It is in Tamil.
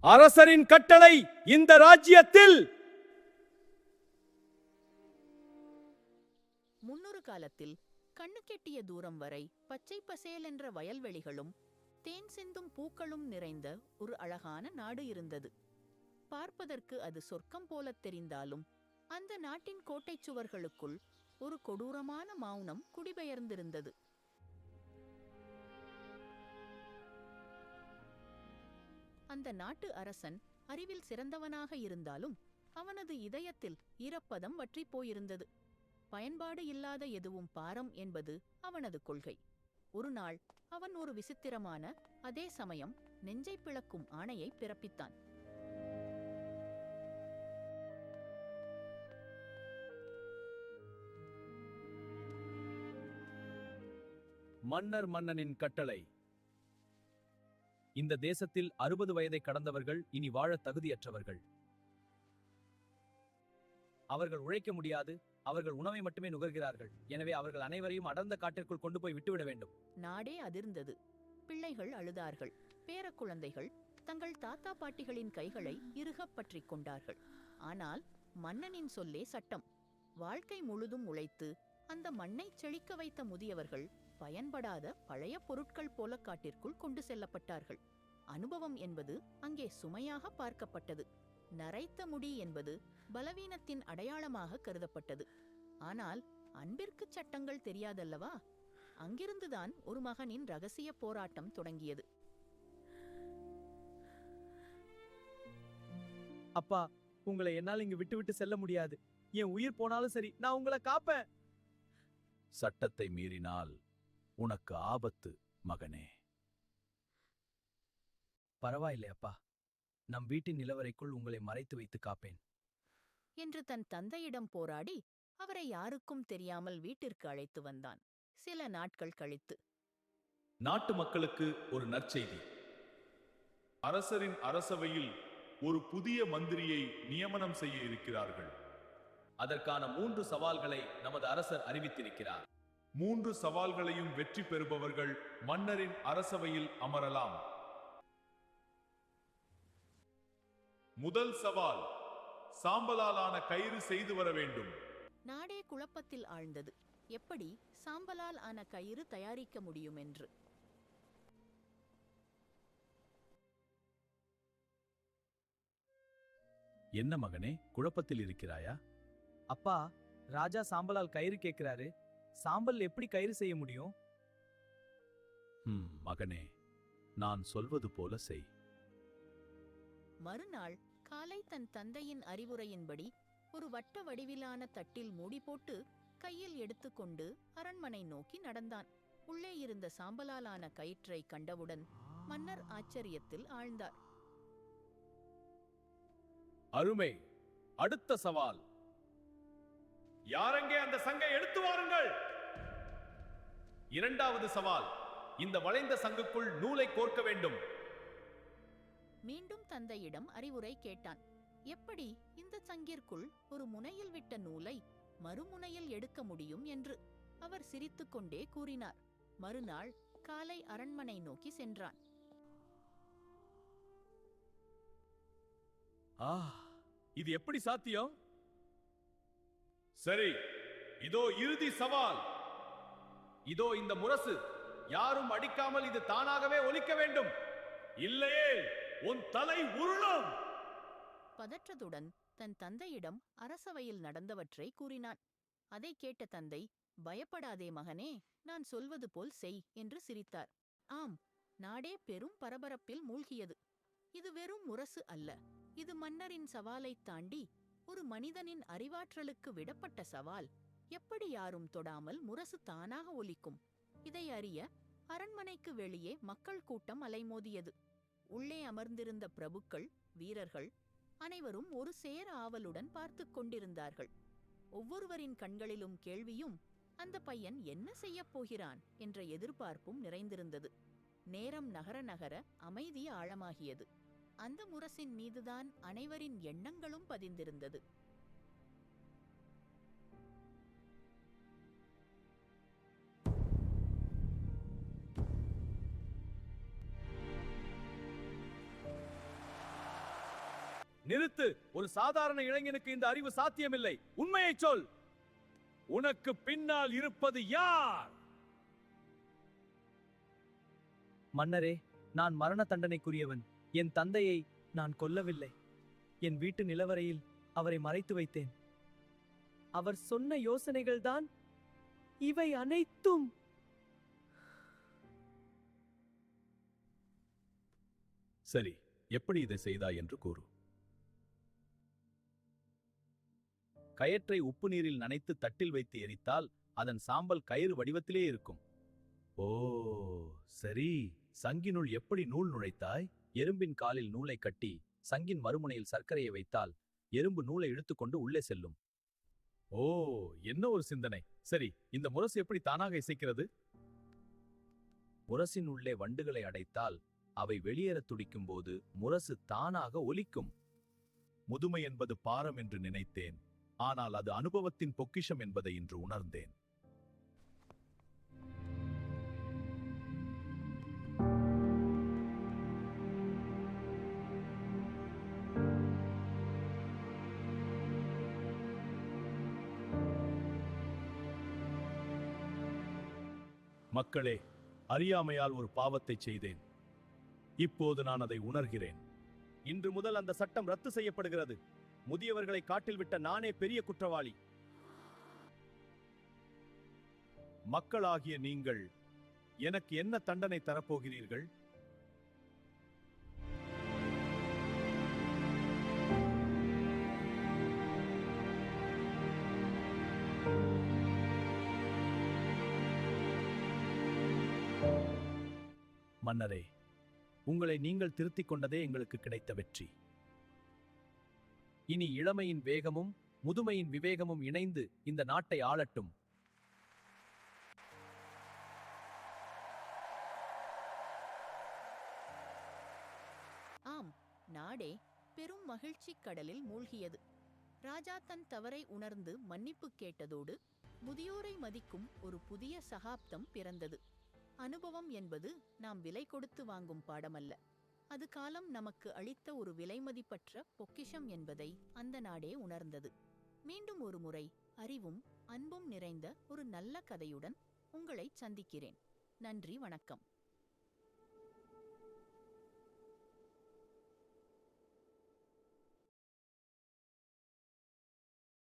அரசரின் கட்டளை இந்த ராஜ்யத்தில். முன்னொரு காலத்தில் கண்ணு கெட்டிய தூரம் வரை பச்சை பசேல் என்ற வயல்வெளிகளும் தேன் சிந்தும் பூக்களும் நிறைந்த ஒரு அழகான நாடு இருந்தது. பார்ப்பதற்கு அது சொர்க்கம் போலத் தெரிந்தாலும் அந்த நாட்டின் கோட்டைச் சுவர்களுக்குள் ஒரு கொடூரமான மௌனம் குடிபெயர்ந்திருந்தது. அந்த நாட்டு அரசன் அறிவில் சிறந்தவனாக இருந்தாலும் அவனது இதயத்தில் ஈரப்பதம் வற்றி போயிருந்தது. பயன்பாடு இல்லாத எதுவும் பாரம் என்பது அவனது கொள்கை. ஒரு நாள் அவன் ஒரு விசித்திரமான, அதே சமயம் நெஞ்சை பிளக்கும் ஆணையை பிறப்பித்தான். மன்னனின் கட்டளை. இந்த தேசத்தில் 60 வயதை கடந்தவர்கள் இனி வாழ தகுதியற்றவர்கள். அவர்கள் உழைக்க முடியாது. அவர்கள் உணவை மட்டுமே நுகர்கிறார்கள். எனவே அவர்கள் அனைவரையும் அடர்ந்த காட்டிற்குள் கொண்டு போய் விட்டுவிட வேண்டும். நாடே அதிர்ந்தது. பிள்ளைகள் அழுதார்கள். பேரக்குழந்தைகள் தங்கள் தாத்தா பாட்டிகளின் கைகளை இறுகப் பற்றிக் கொண்டார்கள். ஆனால் மன்னனின் சொல்லே சட்டம். வாழ்க்கை முழுதும் உழைத்து அந்த மண்ணை செழிக்க வைத்த முதியவர்கள் பயன்படாத பழைய பொருட்கள் போல காட்டிற்குள் கொண்டு செல்லப்பட்டார்கள். அனுபவம் என்பது அங்கே சுமையாக பார்க்கப்பட்டது. நரைத்த முடி என்பது பலவீனத்தின் அடையாளமாக கருதப்பட்டது. ஆனால் அன்பிற்கு சட்டங்கள் தெரியாதல்லவா? அங்கிருந்துதான் ஒரு மகனின் ரகசிய போராட்டம் தொடங்கியது. அப்பா, உங்களை என்னால் இங்கு விட்டு செல்ல முடியாது. என் உயிர் போனாலும் சரி, நான் உங்களை காப்பேன். சட்டத்தை மீறினால் உனக்கு ஆபத்து மகனே. பரவாயில்லை அப்பா, நம் வீட்டின் நிலவரைக்குள் உங்களை மறைத்து வைத்து காப்பேன் என்று தன் தந்தையிடம் போராடி அவரை யாருக்கும் தெரியாமல் வீட்டிற்கு அழைத்து வந்தான். சில நாட்கள் கழித்து, நாட்டு மக்களுக்கு ஒரு நற்செய்தி. அரசரின் அரசவையில் ஒரு புதிய மந்திரியை நியமனம் செய்ய இருக்கிறார்கள். அதற்கான 3 சவால்களை நமது அரசர் அறிவித்திருக்கிறார். 3 சவால்களையும் வெற்றி பெறுபவர்கள் மன்னரின் அரசவையில் அமரலாம். முதல் சவால், சாம்பலாலான கயிறு செய்து வர வேண்டும். நாடே குழப்பத்தில் ஆழ்ந்தது. எப்படி சாம்பலால் ஆன கயிறு தயாரிக்க முடியும் என்று. என்ன மகனே, குழப்பத்தில் இருக்கிறாயா? அப்பா, ராஜா சாம்பலால் கயிறு கேட்கிறாரு. சாம்பல் எப்படி கயிறு செய்ய முடியும்? மகனே, நான் சொல்வது போல செய். மறுநாள் காலை தன் தந்தையின் அறிவுரையின்படி ஒரு வட்ட வடிவிலான தட்டில் மூடி போட்டு கையில் எடுத்துக்கொண்டு அரண்மனை நோக்கி நடந்தான். உள்ளே இருந்த சாம்பலாலான கயிற்றை கண்டவுடன் மன்னர் ஆச்சரியத்தில் ஆழ்ந்தார். அருமை. அடுத்த சவால். யாரெங்கே அந்த சங்கை எடுத்து வாருங்கள். இரண்டாவது சவால், இந்த வளைந்த சங்குக்குள் நூலை கோர்க்க வேண்டும். மீண்டும் தந்தையிடம் அறிவுரை கேட்டான். எப்படி இந்த சங்கிற்குள் ஒரு முனையில் விட்ட நூலை மறுமுனையில் எடுக்க முடியும் என்று அவர் சிரித்துக்கொண்டே கூறினார். மறுநாள் காலை அரண்மனை நோக்கி சென்றான். இது எப்படி சாத்தியம்? சரி, இதோ இறுதி சவால். இதோ இந்த முரசு. யாரும் அடிக்காமல் இது தானாகவே ஒலிக்க வேண்டும். இல்லையே உன் தலை உருளும். பதற்றத்துடன் தன் தந்தையிடம் அரசவையில் நடந்தவற்றை கூறினான். அதை கேட்ட தந்தை, பயப்படாதே மகனே, நான் சொல்வது போல் செய் என்று சிரித்தார். ஆம், நாடே பெரும் பரபரப்பில் மூழ்கியது. இது வெறும் முரசு அல்ல. இது மன்னரின் சவாலைத் தாண்டி ஒரு மனிதனின் அறிவாற்றலுக்கு விடப்பட்ட சவால். எப்படி யாரும் தொடாமல் முரசு தானாக ஒலிக்கும்? இதை அறிய அரண்மனைக்கு வெளியே மக்கள் கூட்டம் அலைமோதியது. உள்ளே அமர்ந்திருந்த பிரபுக்கள், வீரர்கள் அனைவரும் ஒரு சேர ஆவலுடன் பார்த்து கொண்டிருந்தார்கள். ஒவ்வொருவரின் கண்களிலும் கேள்வியும், அந்த பையன் என்ன செய்யப் போகிறான் என்ற எதிர்பார்ப்பும் நிறைந்திருந்தது. நேரம் நகர நகர அமைதி ஆழமாகியது. அந்த முரசின் மீதுதான் அனைவரின் எண்ணங்களும் பதிந்திருந்தது. நிறுத்து. ஒரு சாதாரண இளைஞனுக்கு இந்த அறிவு சாத்தியமில்லை. உண்மையை சொல். உனக்கு பின்னால் இருப்பது யார்? மன்னரே, நான் மரண தண்டனைக்குரியவன். என் தந்தையை நான் கொல்லவில்லை. என் வீட்டு நிலவறையில் அவரை மறைத்து வைத்தேன். அவர் சொன்ன யோசனைகள்தான் இவை அனைத்தும். சரி, எப்படி இதை செய்தாய் என்று கூறு. கயற்றை உப்பு நீரில் நனைத்து தட்டில் வைத்து எரித்தால் அதன் சாம்பல் கயிறு வடிவத்திலே இருக்கும். ஓ, சரி. சங்கினுள் எப்படி நூல் நுழைத்தாய்? எறும்பின் காலில் நூலை கட்டி சங்கின் மறுமுனையில் சர்க்கரையை வைத்தால் எறும்பு நூலை இழுத்துக்கொண்டு உள்ளே செல்லும். ஓ, என்ன ஒரு சிந்தனை. சரி, இந்த முரசு எப்படி தானாக இசைக்கிறது? முரசின் உள்ளே வண்டுகளை அடைத்தால் அவை வெளியேறத் துடிக்கும் போது முரசு தானாக ஒலிக்கும். முதுமை என்பது பாரம் என்று நினைத்தேன். ஆனால் அது அனுபவத்தின் பொக்கிஷம் என்பதை இன்று உணர்ந்தேன். மக்களே, அறியாமையால் ஒரு பாவத்தை செய்தேன். இப்போது நான் அதை உணர்கிறேன். இன்று முதல் அந்த சட்டம் ரத்து செய்யப்படுகிறது. முதியவர்களை காட்டில் விட்ட நானே பெரிய குற்றவாளி. மக்களாகிய நீங்கள் எனக்கு என்ன தண்டனை தரப்போகிறீர்கள்? மன்னரே, உங்களை நீங்கள் திருத்திக் கொண்டதே எங்களுக்கு கிடைத்த வெற்றி. இனி இளமையின் வேகமும் முதுமையின் விவேகமும் இணைந்து இந்த நாட்டை ஆளட்டும். ஆம், நாடே பெரும் மகிழ்ச்சிக் கடலில் மூழ்கியது. ராஜா தன் தவறை உணர்ந்து மன்னிப்பு கேட்டதோடு முதியோரை மதிக்கும் ஒரு புதிய சகாப்தம் பிறந்தது. அனுபவம் என்பது நாம் விலை கொடுத்து வாங்கும் பாடமல்ல. அது காலம் நமக்கு அளித்த ஒரு விலைமதிப்பற்ற பொக்கிஷம் என்பதை அந்த நாடே உணர்ந்தது. மீண்டும் ஒரு முறை அறிவும் அன்பும் நிறைந்த ஒரு நல்ல கதையுடன் உங்களை சந்திக்கிறேன். நன்றி, வணக்கம்.